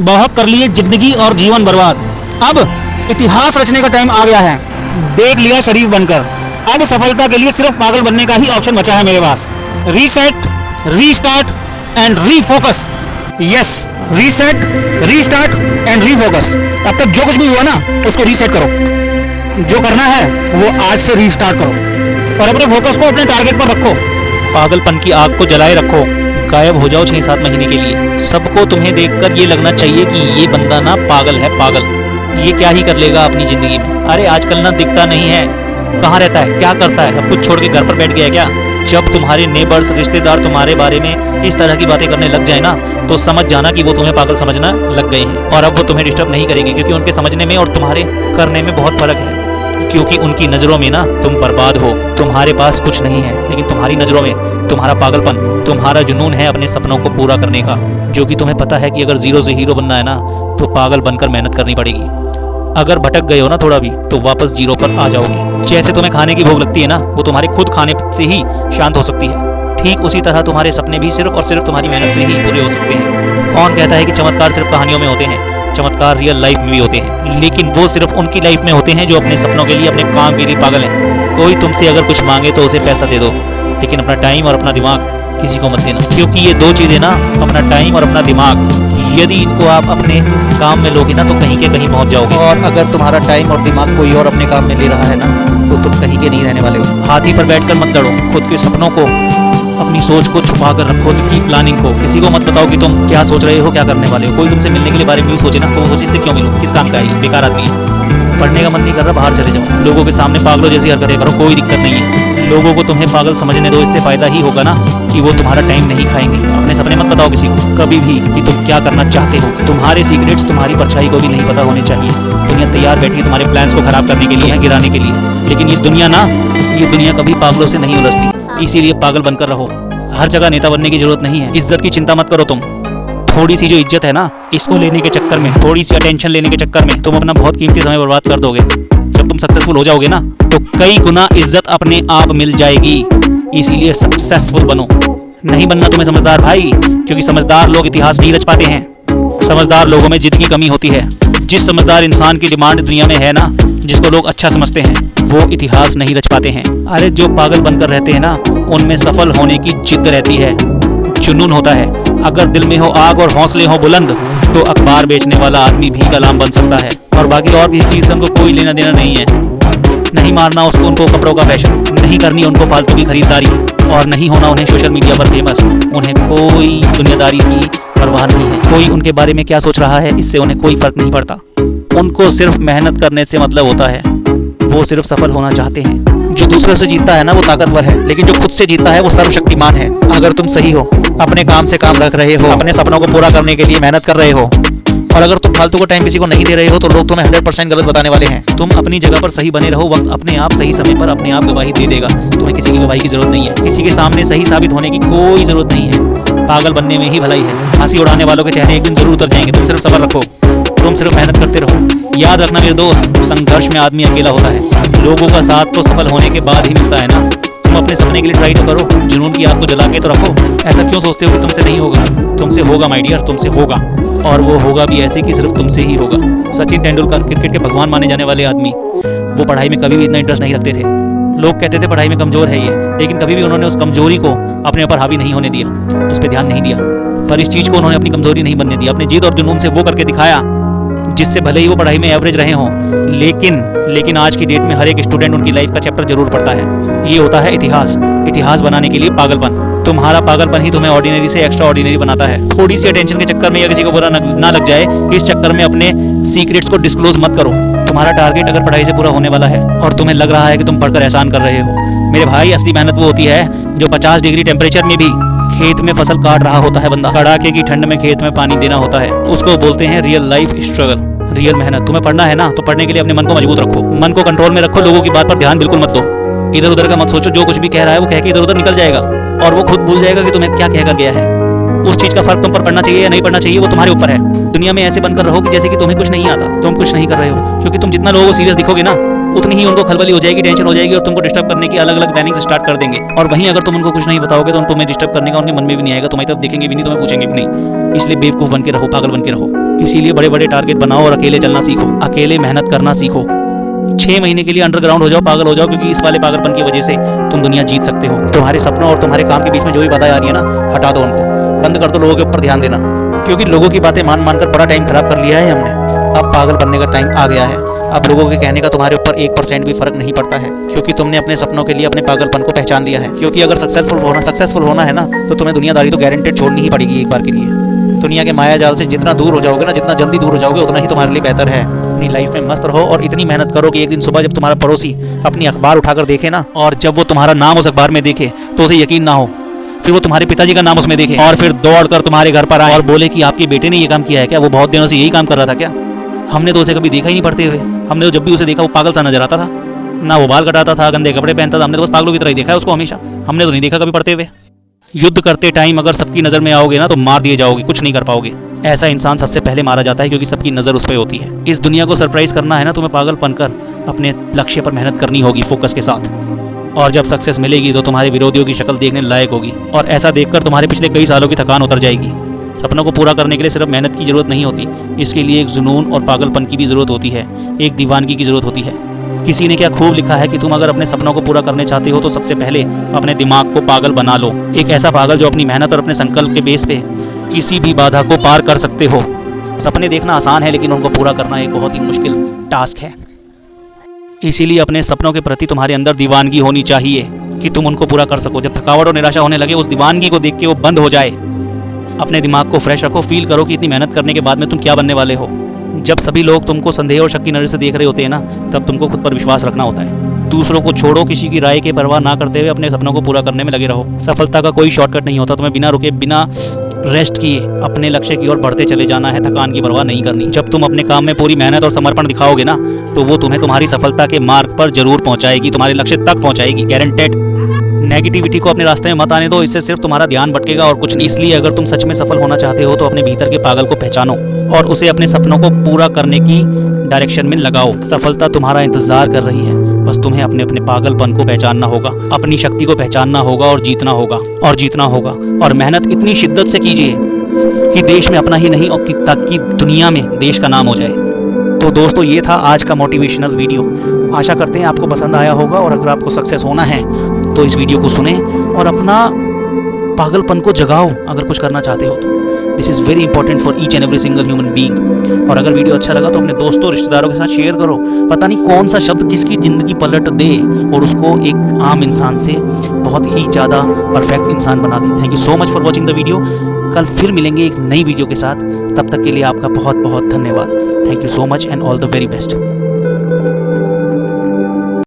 बहुत कर लिए जिंदगी और जीवन बर्बाद, अब इतिहास रचने का टाइम आ गया है। देख लिया शरीफ बनकर, अब सफलता के लिए सिर्फ पागल बनने का ही ऑप्शन बचा है मेरे पास। Reset, restart and refocus. Yes, reset, restart and refocus. अब तक जो कुछ भी हुआ ना उसको रीसेट करो, जो करना है वो आज से रीस्टार्ट करो और अपने फोकस को अपने टारगेट पर रखो। पागलपन की आग को जलाए रखो, गायब हो जाओ 6-7 महीने के लिए। सबको तुम्हें देखकर ये लगना चाहिए कि ये बंदा ना पागल है, पागल। ये क्या ही कर लेगा अपनी जिंदगी में। अरे आजकल ना दिखता नहीं है, कहाँ रहता है, क्या करता है, सब कुछ छोड़ के घर पर बैठ गया है क्या? जब तुम्हारे नेबर्स, रिश्तेदार तुम्हारे बारे में इस तरह की बातें करने लग जाए ना, तो समझ जाना कि वो तुम्हें पागल समझना लग गए हैं। और अब वो तुम्हें डिस्टर्ब नहीं करेंगे, क्योंकि उनके समझने में और तुम्हारे करने में बहुत फर्क है। क्योंकि उनकी नज़रों में ना तुम बर्बाद हो, तुम्हारे पास कुछ नहीं है, लेकिन तुम्हारी नज़रों में तुम्हारा पागलपन, तुम्हारा जुनून है अपने सपनों को पूरा करने का। जो कि तुम्हें पता है कि अगर जीरो से हीरो बनना है ना, तो पागल बनकर मेहनत करनी पड़ेगी। अगर भटक गए हो ना थोड़ा भी, तो वापस जीरो पर आ जाओगे। जैसे तुम्हें खाने की भूख लगती है ना, वो तुम्हारे खुद खाने से ही शांत हो सकती है। ठीक उसी तरह तुम्हारे सपने भी सिर्फ और सिर्फ तुम्हारी मेहनत से ही पूरे हो सकते हैं। कौन कहता है कि चमत्कार सिर्फ कहानियों में होते हैं? चमत्कार रियल लाइफ में भी होते हैं, लेकिन वो सिर्फ उनकी लाइफ में होते हैं जो अपने सपनों के लिए, अपने काम के लिए पागल हैं। कोई तुमसे अगर कुछ मांगे तो उसे पैसा दे दो, लेकिन अपना टाइम और अपना दिमाग किसी को मत देना। क्योंकि ये दो चीजें ना, अपना टाइम और अपना दिमाग, यदि इनको आप अपने काम में लोगे ना, तो कहीं के कहीं पहुंच जाओगे। और अगर तुम्हारा टाइम और दिमाग कोई और अपने काम में ले रहा है ना, तो तुम कहीं के नहीं रहने वाले हो। हाथी पर बैठकर मत दौड़ो, खुद के सपनों को, अपनी सोच को छुपा कर रखो, की प्लानिंग को। किसी को मत बताओ कि तुम क्या सोच रहे हो, क्या करने वाले हो। कोई तुमसे मिलने के लिए बारे में भी सोचे ना, तो वो सोचे इससे क्यों मिलूं, किस काम का है, बेकार आदमी है। पढ़ने का मन नहीं कर रहा, बाहर चले जाओ। लोगों के सामने पागलों जैसी हरकतें करो, कोई दिक्कत नहीं है। लोगों को तुम्हें पागल समझने दो, इससे फायदा ही होगा ना कि वो तुम्हारा टाइम नहीं खाएंगे। अपने सपने मत बताओ किसी को कभी भी कि तुम क्या करना चाहते हो। तुम्हारे सीक्रेट्स तुम्हारी परछाई को भी नहीं पता होने चाहिए। दुनिया तैयार बैठी है तुम्हारे प्लान्स को खराब करने के लिए, गिराने के लिए, लेकिन ये दुनिया ना, ये दुनिया कभी पागलों से नहीं उलझती। इसीलिए पागल बनकर रहो। हर जगह नेता बनने की जरूरत नहीं है। इज्जत की चिंता मत करो तुम। थोड़ी सी जो इज्जत है ना, इसको लेने के चक्कर में, थोड़ी सी अटेंशन लेने के चक्कर में तुम अपना बहुत कीमती समय बर्बाद कर दोगे। जब तुम सक्सेसफुल हो जाओगे ना, तो कई गुना इज्जत अपने आप मिल जाएगी। इसीलिए सक्सेसफुल बनो। नहीं बनना तुम्हें समझदार भाई, क्योंकि समझदार लोग इतिहास नहीं रच पाते हैं। समझदार लोगों में जिद की कमी होती है। जिस समझदार इंसान की डिमांड दुनिया में है ना, जिसको लोग अच्छा समझते हैं, वो इतिहास नहीं रच पाते हैं। अरे जो पागल बनकर रहते हैं ना, उनमें सफल होने की जिद रहती है, जुनून होता है। अगर दिल में हो आग और हौसले हो बुलंद, तो अखबार बेचने वाला आदमी भी कलाम बन सकता है। और बाकी और किसी चीज से उनको कोई लेना देना नहीं है। नहीं मारना उसको, उनको कपड़ों का फैशन, नहीं करनी उनको फालतू की खरीदारी, और नहीं होना उन्हें सोशल मीडिया पर फेमस। उन्हें कोई दुनियादारी की परवाह नहीं है। कोई उनके बारे में क्या सोच रहा है, इससे उन्हें कोई फर्क नहीं पड़ता। उनको सिर्फ मेहनत करने से मतलब होता है। वो सिर्फ सफल होना चाहते हैं। जो दूसरों से जीतता है ना, वो ताकतवर है, लेकिन जो खुद से जीतता है वो सर्वशक्तिमान है। अगर तुम सही हो, अपने काम से काम रख रहे हो, अपने सपनों को पूरा करने के लिए मेहनत कर रहे हो, और अगर तुम फालतू को टाइम किसी को नहीं दे रहे हो, तो लोग तुम्हें 100% गलत बताने वाले हैं। तुम अपनी जगह पर सही बने रहो, वक्त अपने आप सही समय पर अपने आप गवाही दे देगा। तुम्हें किसी की गवाही की जरूरत नहीं है, किसी के सामने सही साबित होने की कोई जरूरत नहीं है। पागल बनने में ही भलाई है। हंसी उड़ाने वालों के चेहरे एक दिन जरूर उतर जाएंगे। तुम सिर्फ सब्र रखो, तुम सिर्फ मेहनत करते रहो। याद रखना मेरे दोस्त, संघर्ष में आदमी अकेला होता है। लोगों का साथ तो सफल होने के बाद ही मिलता है ना। तुम अपने सपने के लिए ट्राई तो करो, जुनून की आग को जला के तो रखो। ऐसा क्यों सोचते हो कि तुमसे नहीं होगा? तुमसे होगा माय डियर, तुमसे होगा, और वो होगा भी ऐसे कि सिर्फ तुमसे ही होगा। सचिन तेंदुलकर, क्रिकेट के भगवान माने जाने वाले आदमी, वो पढ़ाई में कभी भी इतना इंटरेस्ट नहीं रखते थे। लोग कहते थे पढ़ाई में कमजोर है ये, लेकिन कभी भी उन्होंने उस कमजोरी को अपने ऊपर हावी नहीं होने दिया, उस पर ध्यान नहीं दिया। पर इस चीज को उन्होंने अपनी कमजोरी नहीं बनने दिया। अपने जिद और जुनून से वो करके दिखाया, जिससे भले ही वो पढ़ाई में एवरेज रहे हों, लेकिन आज की डेट में हर एक स्टूडेंट उनकी लाइफ का चैप्टर जरूर पढ़ता है। ये होता है इतिहास। इतिहास बनाने के लिए पागलपन। तुम्हारा पागलपन ही तुम्हें ऑर्डिनरी से एक्स्ट्रा ऑर्डिनरी बनाता है। थोड़ी सी अटेंशन के चक्कर में या किसी को बुरा ना लग जाए, इस चक्कर में अपने सीक्रेट्स को डिस्क्लोज मत करो। तुम्हारा टारगेट अगर पढ़ाई से पूरा होने वाला है और तुम्हें लग रहा है कि तुम पढ़कर एहसान कर रहे हो, मेरे भाई असली मेहनत वो होती है जो 50 डिग्री टेम्परेचर में भी खेत में फसल काट रहा होता है बंदा। कड़ाके की ठंड में खेत में पानी देना होता है, उसको बोलते हैं रियल लाइफ स्ट्रगल, रियल मेहनत। तुम्हें पढ़ना है ना, तो पढ़ने के लिए अपने मन को मजबूत रखो, मन को कंट्रोल में रखो। लोगों की बात पर ध्यान बिल्कुल मत दो। इधर उधर का मत सोचो। जो कुछ भी कह रहा है वो कह के इधर उधर निकल जाएगा, और वो खुद भूल जाएगा कि तुम्हें क्या कहकर गया है। उस चीज का फर्क तुम पर पड़ना चाहिए या नहीं पड़ना चाहिए, वो तुम्हारे ऊपर है। दुनिया में ऐसे बनकर रहो कि जैसे कि तुम्हें कुछ नहीं आता, तुम कुछ नहीं कर रहे हो। क्योंकि तुम जितना लोगों को सीरियस दिखोगे ना, उतनी ही उनको खलबली हो जाएगी, टेंशन हो जाएगी, और तुमको डिस्टर्ब करने की अलग अलग प्लानिंग स्टार्ट कर देंगे। और वहीं अगर तुम उनको कुछ नहीं बताओगे, तो तुम्हें डिस्टर्ब करने का उनके मन में भी नहीं आएगा, तुम्हारी तरफ देखेंगे भी नहीं, तुम्हें पूछेंगे भी नहीं। इसलिए बेवकूफ बन के रहो, पागल बन के रहो। इसीलिए बड़े बड़े टारगेट बनाओ और अकेले चलना सीखो, अकेले मेहनत करना सीखो। 6 महीने के लिए अंडरग्राउंड हो जाओ, पागल हो जाओ, क्योंकि इस वाले पागलपन की वजह से तुम दुनिया जीत सकते हो। तुम्हारे सपनों और तुम्हारे काम के बीच में जो भी बाधाएं आ रही है ना, हटा दो उनको, बंद कर दो लोगों के ऊपर ध्यान देना, क्योंकि लोगों की बातें मान मान कर बड़ा टाइम खराब कर लिया है हमने। अब पागल बनने का टाइम आ गया है। अब लोगों के कहने का तुम्हारे ऊपर 1% भी फर्क नहीं पड़ता है, क्योंकि तुमने अपने सपनों के लिए अपने पागलपन को पहचान लिया है। क्योंकि अगर सक्सेसफुल होना है ना, तो तुम्हें दुनियादारी तो गारंटेड छोड़नी ही पड़ेगी एक बार के लिए। दुनिया के माया जाल से जितना दूर हो जाओगे ना, जितना जल्दी दूर हो जाओगे, उतना ही तुम्हारे लिए बेहतर है। अपनी लाइफ में मस्त रहो और इतनी मेहनत करो कि एक दिन सुबह जब तुम्हारा पड़ोसी अपनी अखबार उठाकर देखे ना, और जब वो तुम्हारा नाम उस अखबार में देखे तो उसे यकीन ना हो, फिर वो तुम्हारे पिताजी का नाम उसमें देखे और फिर दौड़कर तुम्हारे घर पर आए और बोले कि आपके बेटे ने ये काम किया है क्या? वो बहुत दिनों से यही काम कर रहा था क्या? हमने तो उसे कभी देखा ही नहीं पढ़ते हुए। हमने तो जब भी उसे देखा वो पागल सा नजर आता था, ना वो बाल कटाता था, गंदे कपड़े पहनता था। हमने तो बस पागलों की तरह ही देखा है उसको हमेशा। हमने तो नहीं देखा कभी पढ़ते हुए। युद्ध करते टाइम अगर सबकी नजर में आओगे ना, तो मार दिए जाओगे, कुछ नहीं कर पाओगे। ऐसा इंसान सबसे पहले मारा जाता है, क्योंकि सबकी नजर उस पर होती है। इस दुनिया को सरप्राइज करना है ना, तुम्हें पागल बनकर अपने लक्ष्य पर मेहनत करनी होगी फोकस के साथ। और जब सक्सेस मिलेगी तो तुम्हारे विरोधियों की शक्ल देखने लायक होगी, और ऐसा देखकर तुम्हारे पिछले कई सालों की थकान उतर जाएगी। सपनों को पूरा करने के लिए सिर्फ मेहनत की जरूरत नहीं होती, इसके लिए एक जुनून और पागलपन की भी जरूरत होती है, एक दीवानगी की जरूरत होती है। किसी ने क्या खूब लिखा है कि तुम अगर अपने सपनों को पूरा करने चाहते हो तो सबसे पहले अपने दिमाग को पागल बना लो। एक ऐसा पागल जो अपनी मेहनत और अपने संकल्प के बेस पे किसी भी बाधा को पार कर सकते हो। सपने देखना आसान है, लेकिन उनको पूरा करना एक बहुत ही मुश्किल टास्क है। इसीलिए अपने सपनों के प्रति तुम्हारे अंदर दीवानगी होनी चाहिए कि तुम उनको पूरा कर सको। जब थकावट और निराशा होने लगे, उस दीवानगी को देख के वो बंद हो जाए। अपने दिमाग को फ्रेश रखो, फील करो कि इतनी मेहनत करने के बाद में तुम क्या बनने वाले हो। जब सभी लोग तुमको संदेह और शक की नजर से देख रहे होते हैं ना, तब तुमको खुद पर विश्वास रखना होता है। दूसरों को छोड़ो, किसी की राय की परवाह ना करते हुए अपने सपनों को पूरा करने में लगे रहो। सफलता का कोई शॉर्टकट नहीं होता। तुम्हें बिना रुके, बिना रेस्ट किए अपने लक्ष्य की ओर बढ़ते चले जाना है, थकान की परवाह नहीं करनी। जब तुम अपने काम में पूरी मेहनत और समर्पण दिखाओगे ना, तो वो तुम्हें तुम्हारी सफलता के मार्ग पर जरूर पहुंचाएगी, तुम्हारे लक्ष्य तक पहुंचाएगी, गारंटेड। नेगेटिविटी को अपने रास्ते में मत आने दो, इससे सिर्फ तुम्हारा ध्यान भटकेगा और कुछ नहीं। इसलिए अगर तुम सच में सफल होना चाहते हो तो अपने भीतर के पागल को पहचानो और उसे अपने सपनों को पूरा करने की डायरेक्शन में लगाओ। सफलता तुम्हारा इंतजार कर रही है, बस तुम्हें अपने अपने पागलपन को पहचानना होगा, अपनी शक्ति को पहचानना होगा और जीतना होगा। और मेहनत इतनी शिद्दत से कीजिए कि देश में अपना ही नहीं और ताकि दुनिया में देश का नाम हो जाए। तो दोस्तों, ये था आज का मोटिवेशनल वीडियो। आशा करते हैं आपको पसंद आया होगा, और अगर आपको सक्सेस होना है तो इस वीडियो को सुने और अपना पागलपन को जगाओ अगर कुछ करना चाहते हो तो। This is very important for each and every single human being. और अगर वीडियो अच्छा लगा तो अपने दोस्तों रिश्तेदारों के साथ शेयर करो। पता नहीं कौन सा शब्द किसकी ज़िंदगी पलट दे और उसको एक आम इंसान से बहुत ही ज़्यादा परफेक्ट इंसान बना दे। Thank you so much for watching the video. कल फिर मिलेंगे एक नई वीडियो के साथ। तब तक के लिए आपका बहुत बहुत धन्यवाद। Thank you so much and all the very best.